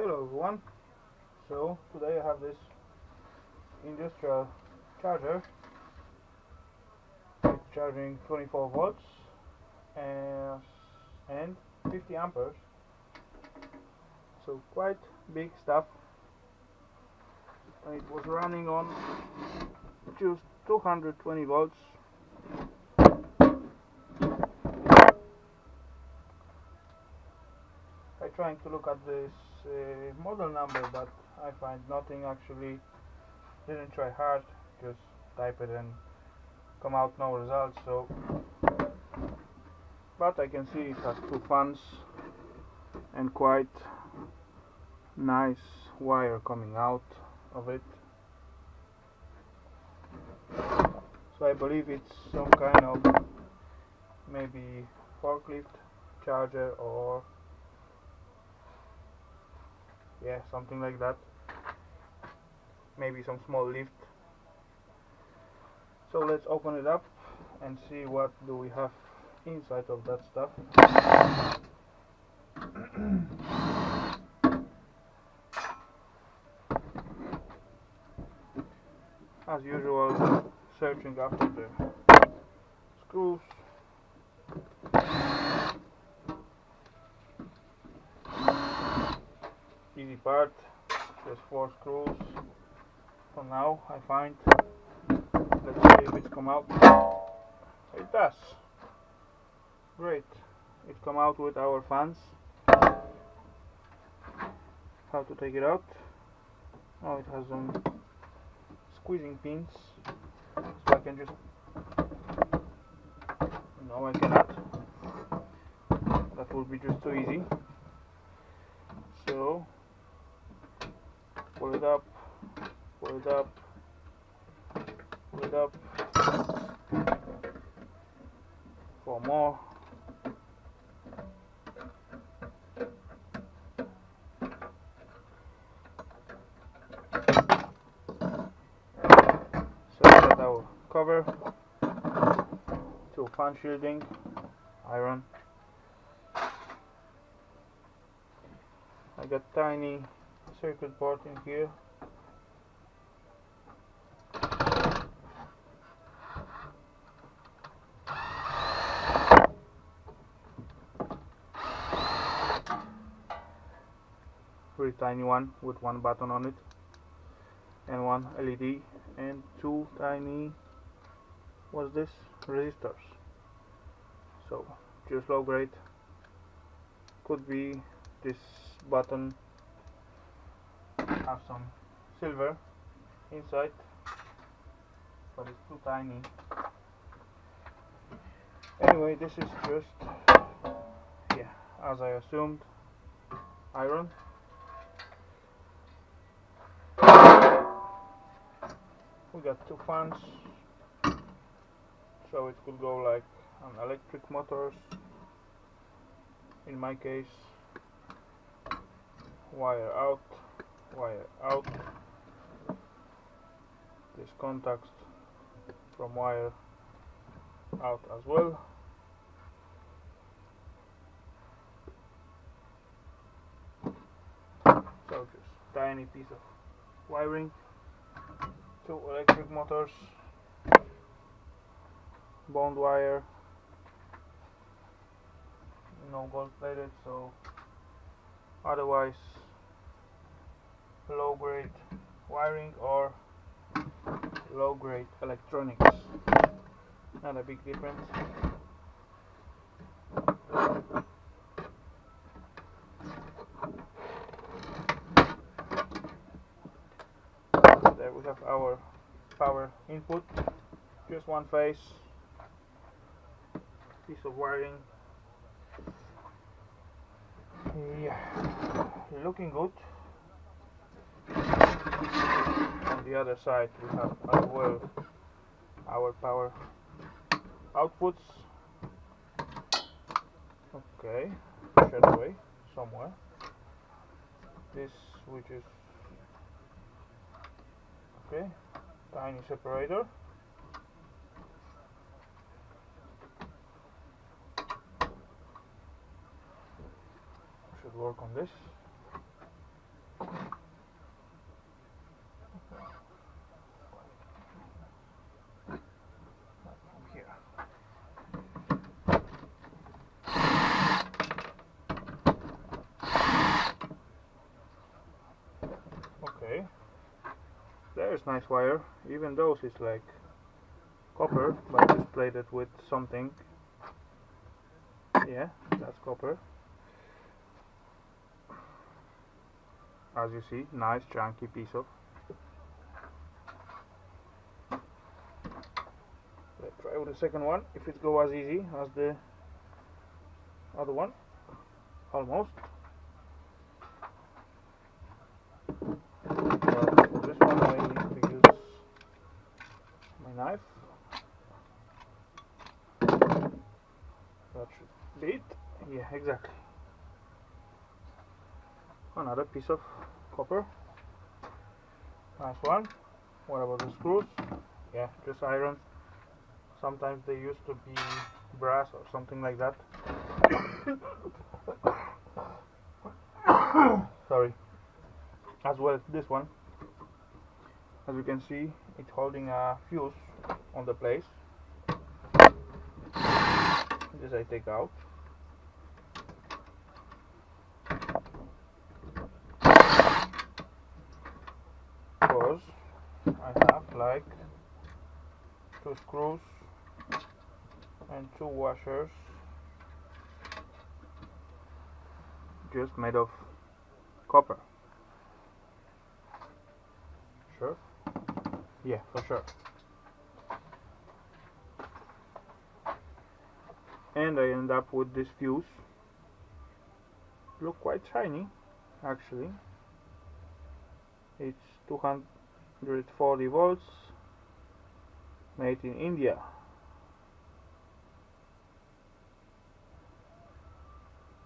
Hello everyone. So today I have this industrial charger. It's charging 24 volts and 50 amperes. So quite big stuff. And it was running on just 220 volts. I'm trying to look at this model number, but I find nothing actually. Didn't try hard, just type it and come out no results. So, but I can see it has two fans and quite nice wire coming out of it. So I believe it's some kind of maybe forklift charger or yeah, something like that. Maybe some small lift. So let's open it up and see what do we have inside of that stuff. As usual, searching after the screws. Easy part, just 4 screws for now, I find. Let's see if it's come out. It does. Great. It come out with our fans. How to take it out? Oh, it has some squeezing pins, so I can just... No, I cannot. That would be just too easy. So, pull it up, pull it up, pull it up. 4 more. So we got our cover, 2 fan shielding, iron. I got tiny circuit board in here. Very tiny one with 1 button on it and 1 LED and 2 tiny, what's this, resistors. So just low grade. Could be this button have some silver inside, but it's too tiny. Anyway, this is just, yeah, as I assumed, iron. We got 2 fans, so it could go like on electric motors. In my case, wire out, wire out. This contacts from wire out as well. So just tiny piece of wiring. 2 electric motors, bond wire, no gold plated, so otherwise low grade wiring or low grade electronics. Not a big difference. There we have our power input, just 1 phase, piece of wiring. Yeah, looking good. On the other side we have as well our power outputs. Okay, shed away somewhere. This, which is okay, tiny separator. Should work on this. There's nice wire, even though it's like copper, but just plated with something. Yeah, that's copper. As you see, nice chunky piece of. Let's try with the second one, if it goes as easy as the other one. Almost. But for this one I need to use my knife. That should be it. Yeah, exactly. Another piece of copper. Nice one. What about the screws? Yeah, just iron. Sometimes they used to be brass or something like that. Sorry. As well as this one. As you can see, it's holding a fuse on the place. This I take out. Because I have like 2 screws and 2 washers just made of copper. Sure? Yeah, for sure. And I end up with this fuse. Look quite shiny, actually. It's 240 volts, made in India.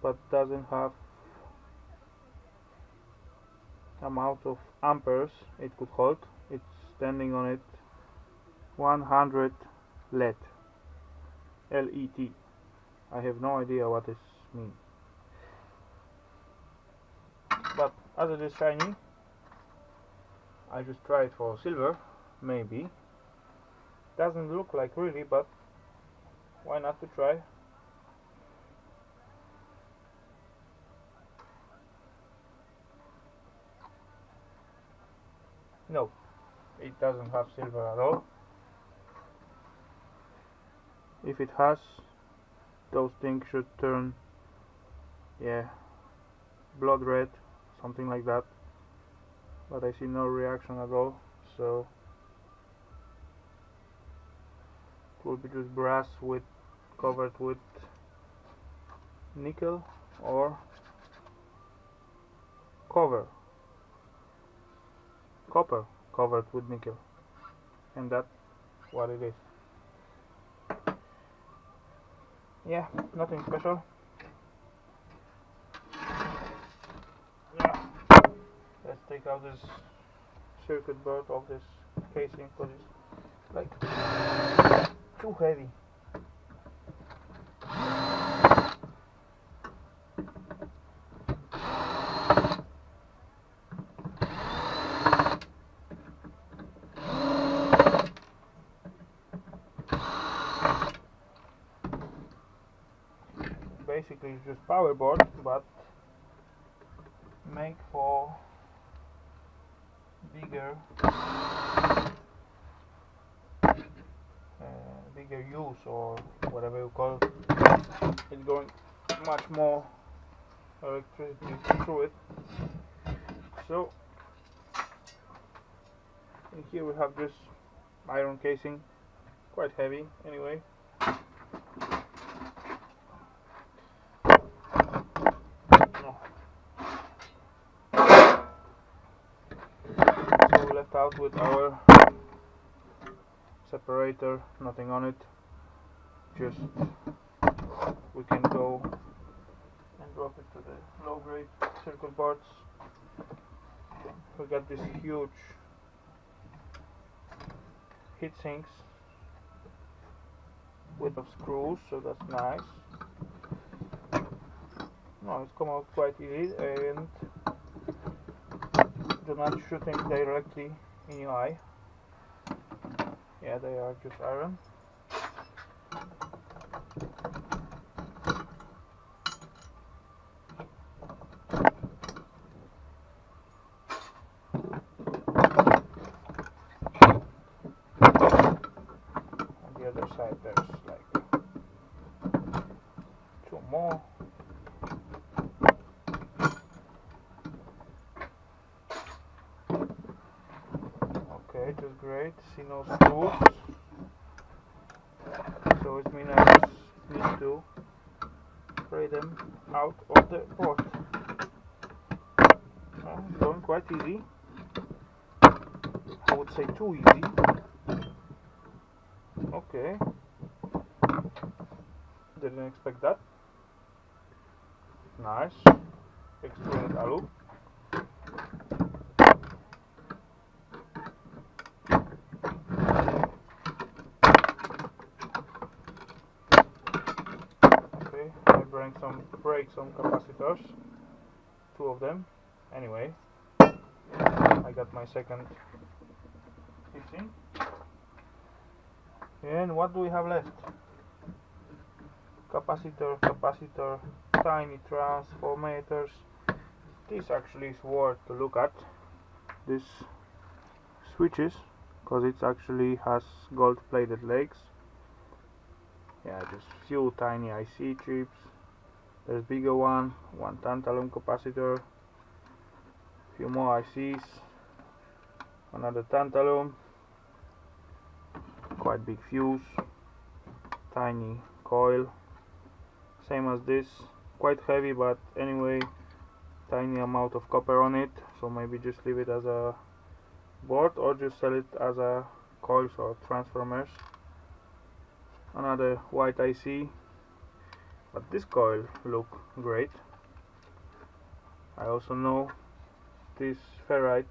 But doesn't have amount of amperes it could hold. It's standing on it 100 LED. L-E-T. I have no idea what this means. But as it is shiny, I just try it for silver, maybe. Doesn't look like really, but why not to try? No, it doesn't have silver at all. If it has, those things should turn, yeah, blood red, something like that. But I see no reaction at all, so it will be just brass with covered with nickel or copper covered with nickel, and that's what it is. Yeah, nothing special. Yeah. Let's take out this circuit board of this casing because it's like too heavy. Basically it's just power board, but make for bigger use, or whatever you call it. It's going much more electricity through it. So in here we have this iron casing, quite heavy anyway. So we left out with our separator, nothing on it, just we can go and drop it to the low grade circuit boards. We got this huge heat sinks with screws, so that's nice. No, it's come out quite easy, and they're not shooting directly in your eye. Yeah, they are just iron. more. Okay, just great. See no screws. So it means I just need to pray them out of the port. Going quite easy. I would say too easy. Okay. Didn't expect that. Nice. Extruded alu. Okay, I break some capacitors. 2 of them. Anyway, I got my second fixing. And what do we have left? Capacitor, tiny transformators. This actually is worth to look at. This switches, because it actually has gold plated legs. Yeah, just few tiny IC chips. There's bigger one tantalum capacitor, few more ICs, another tantalum, quite big fuse, tiny coil, same as this, quite heavy, but anyway, tiny amount of copper on it, so maybe just leave it as a board or just sell it as a coils or transformers. Another white IC, but this coil look great. I also know this ferrite,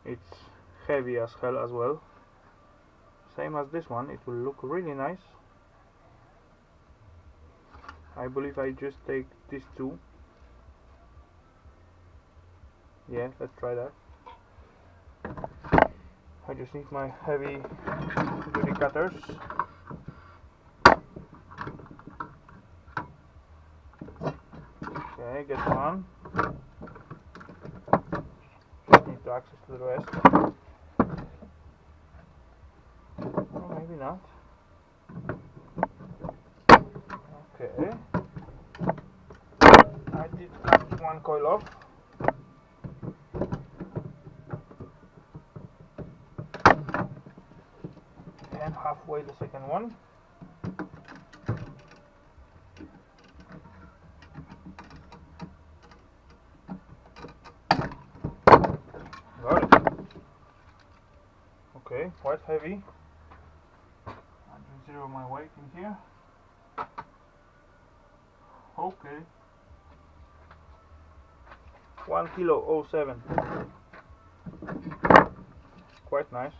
it's heavy as hell as well, same as this one. It will look really nice. I believe I just take these two. Yeah, let's try that. I just need my heavy duty cutters. Okay, get one. Just need to access to the rest. Or maybe not. Okay. I did cut one coil off. And halfway the second one. Got it. Okay, quite heavy. I just zero my weight in here. Okay. 1 kilo 07. Quite nice.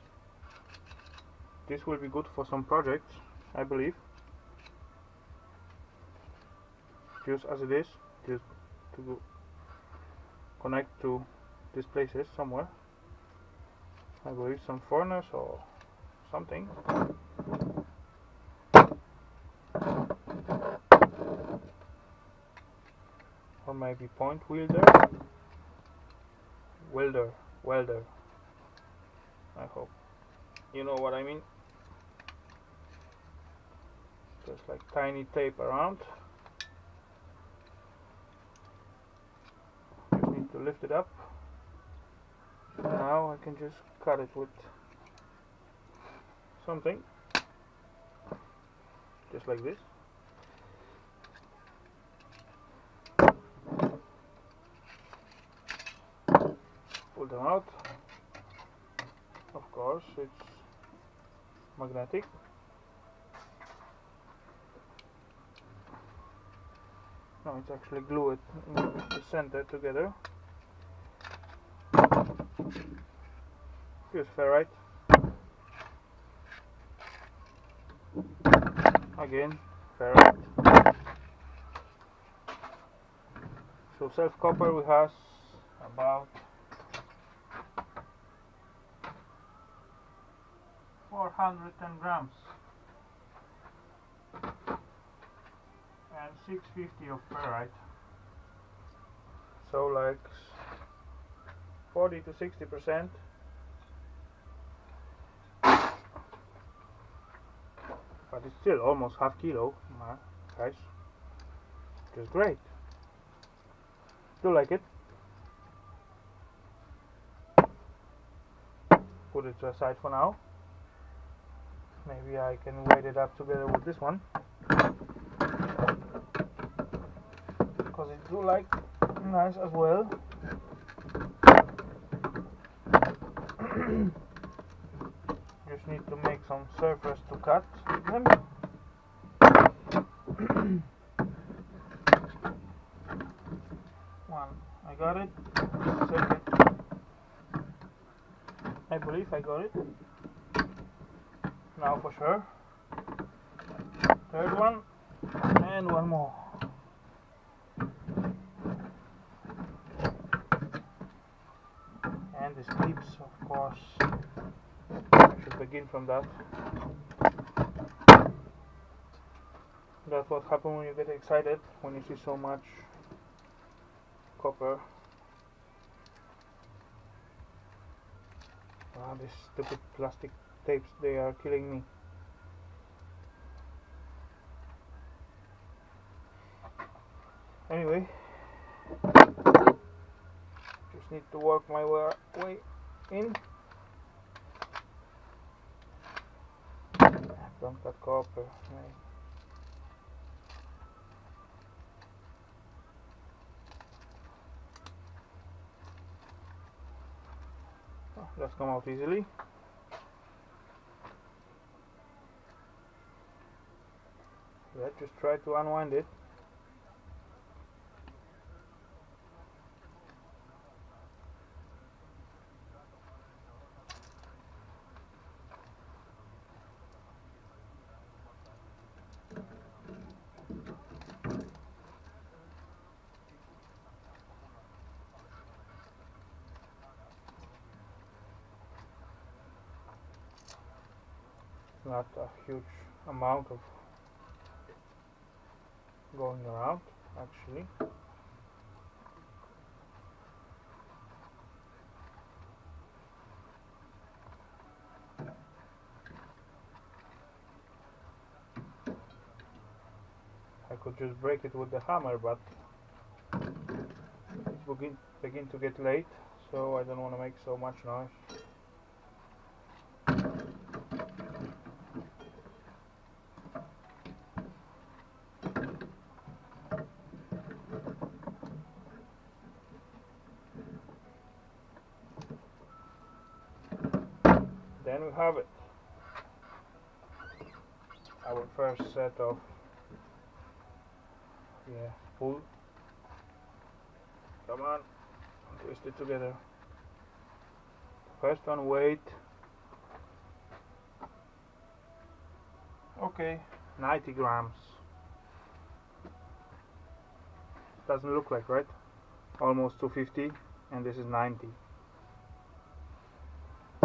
This will be good for some projects, I believe. Just as it is, just to connect to these places somewhere. I believe some furnace or something. Or maybe point welder. I hope you know what I mean. Just like tiny tape around. Just need to lift it up. Now I can just cut it with something. Just like this. Pull them out. Of course, it's magnetic. No, it's actually glued in the center together. Use ferrite. Again, ferrite. So self copper we have about 410 grams and 650 of ferrite. So like 40 to 60%. But it's still almost half kilo, guys. which is great. Do like it. Put it to the side for now. Maybe I can weight it up together with this one, because it do like nice as well. Just need to make some surface to cut them. One, I got it. Second, I believe I got it. Now for sure. Third one, and one more. And these clips, of course. I should begin from that. That's what happens when you get excited, when you see so much copper. Ah, these stupid plastic tapes, they are killing me. Anyway, just need to work my way in. Don't cut copper, right? Oh, that's come out easily. Let's just try to unwind it. Not a huge amount of going around, actually. I could just break it with the hammer, but it's begin to get late, so I don't want to make so much noise. Then we have it. Our first set of pull. Come on, twist it together. First one, weight. Okay, 90 grams. Doesn't look like, right? Almost 250, and this is 90.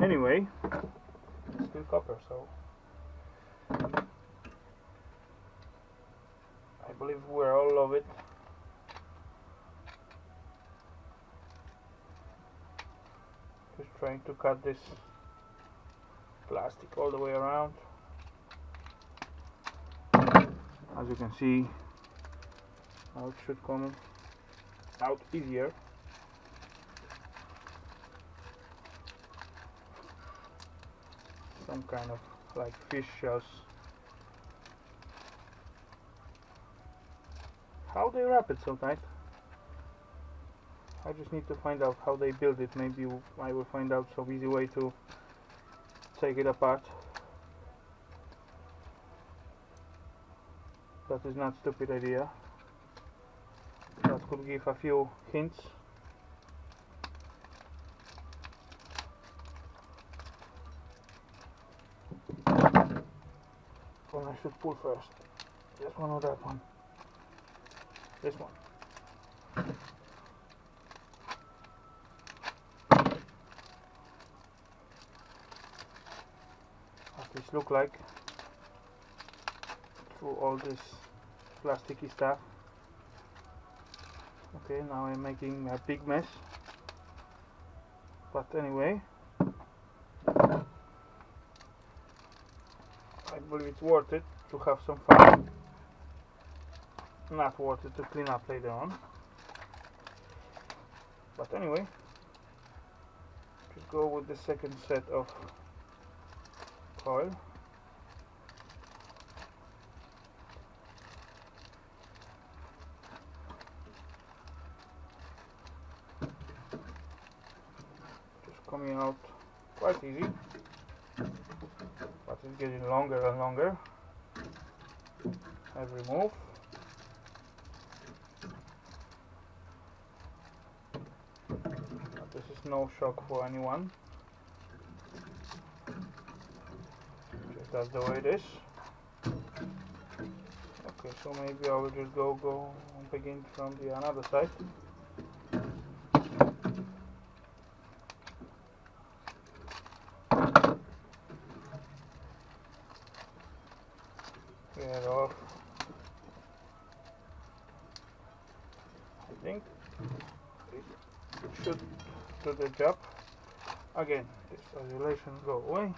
Anyway, it's still copper, so I believe we're all of it. Just trying to cut this plastic all the way around. As you can see, now it should come out easier. Some kind of like fish shells. How they wrap it so tight? I just need to find out how they build it. Maybe I will find out some easy way to take it apart. That is not a stupid idea. That could give a few hints. One I should pull first. This one or that one? This one. What this look like through all this plasticky stuff. Okay, now I'm making a big mess. But anyway, I believe it's worth it to have some fun. not worth it to clean up later on. But anyway, just go with the second set of coil. Just coming out quite easy, but it's getting longer and longer every move. But this is no shock for anyone. Just that's the way it is. Okay, so maybe I will just go begin from the another side. Get off. I think it should do the job. Again, this isolation go away.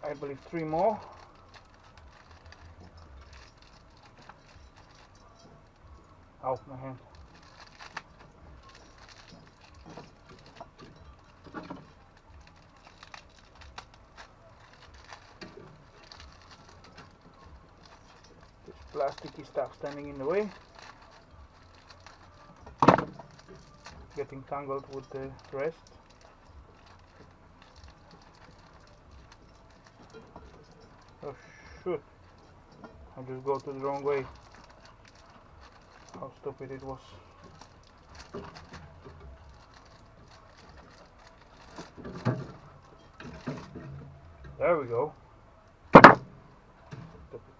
I believe 3 more. Ow, my hand. This plasticky stuff standing in the way. Getting tangled with the rest. Oh shoot, I just go to the wrong way. How stupid it was. There we go. Stupid.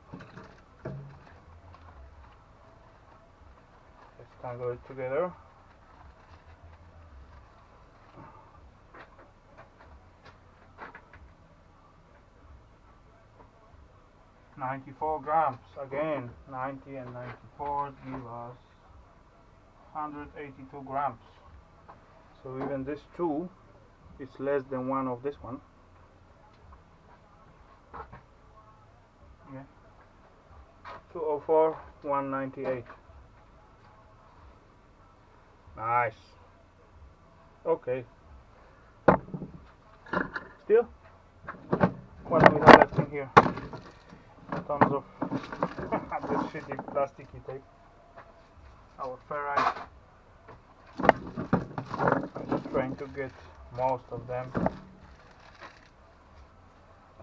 Let's tangle it together. $94 grams. Again, 90 and 94 give us 182 grams. So even this 2 is less than one of this one. Yeah. 204, 198. Nice. Okay. Still, what do we have left in here? Tons of this shitty plasticky tape. Our ferrite. I'm just trying to get most of them.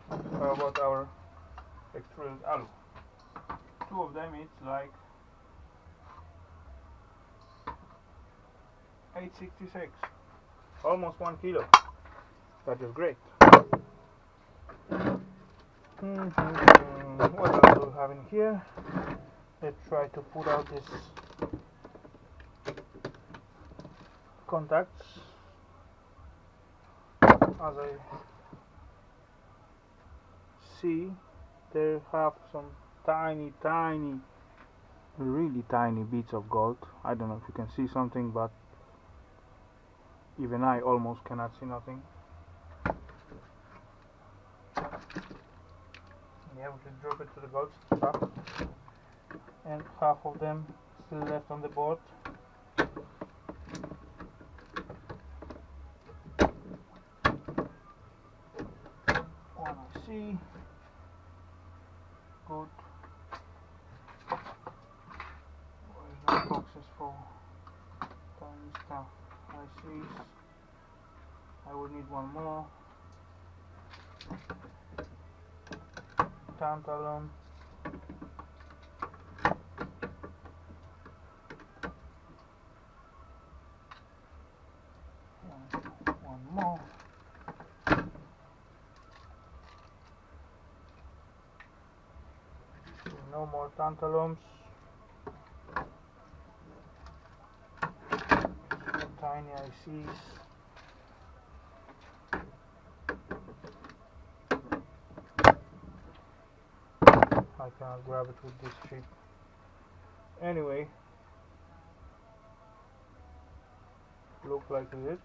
How about our extruded alu? 2 of them, it's like 866, almost 1 kilo. That is great. What else do we have in here? Let's try to put out this contacts. As I see, they have some tiny, really tiny bits of gold. I don't know if you can see something, but even I almost cannot see nothing. Yeah, we just drop it to the gold stuff, and half of them still left on the board. One I see. Good. Where's the boxes for tiny stuff? I see. I would need one more. Tantalum. One more. No more tantalums. Tiny ICs. I cannot grab it with this sheet. Anyway, look like it.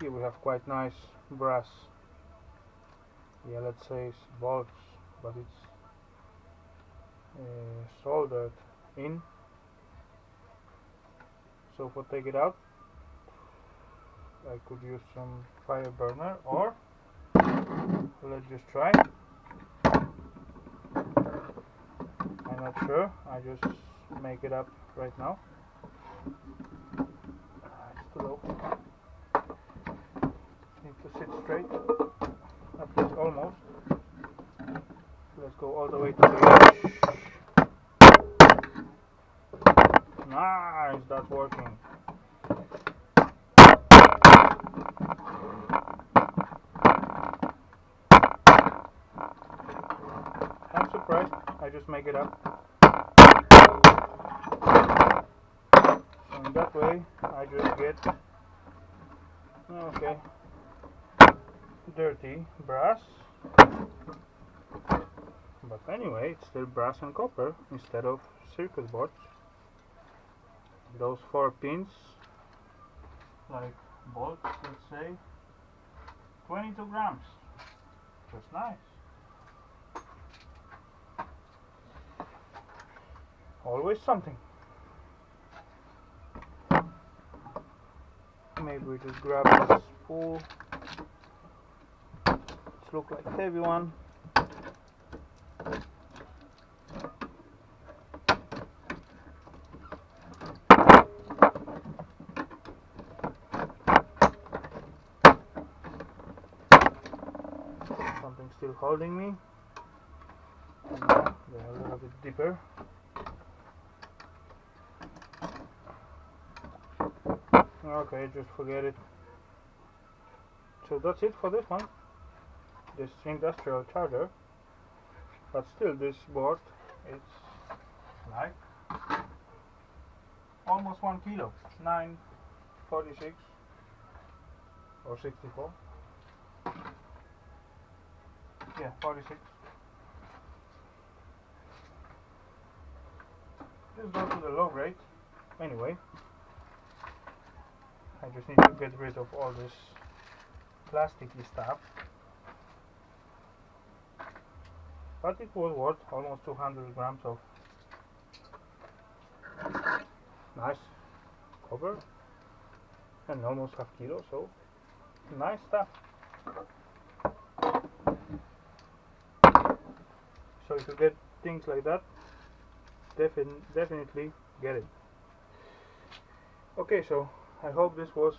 Here we have quite nice brass, yeah, let's say it's bolts, but it's soldered in. So for take it out, I could use some fire burner, or let's just try. I'm not sure, I just make it up right now. It's too low. Need to sit straight. At least almost. Let's go all the way to the edge. Nice, that's working. I'm surprised, I just make it up. And that way I just get, okay, dirty brass. But anyway, it's still brass and copper instead of circuit boards. Those 4 pins, like bolts, let's say, 22 grams. Just nice. Always something. Maybe we just grab this spool. It looks like a heavy one. Something still holding me. And now they're a little bit deeper. Okay, just forget it. So that's it for this one. This industrial charger. But still, this board, it's like almost 1 kilo. 946 or 64. Yeah, 46. Just go to the low grade. Anyway, I just need to get rid of all this plasticky stuff. But it was worth almost 200 grams of nice copper and almost half kilo, so nice stuff. So if you get things like that, definitely get it. Okay, so I hope this was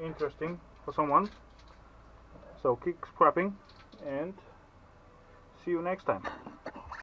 interesting for someone. So keep scrapping and see you next time.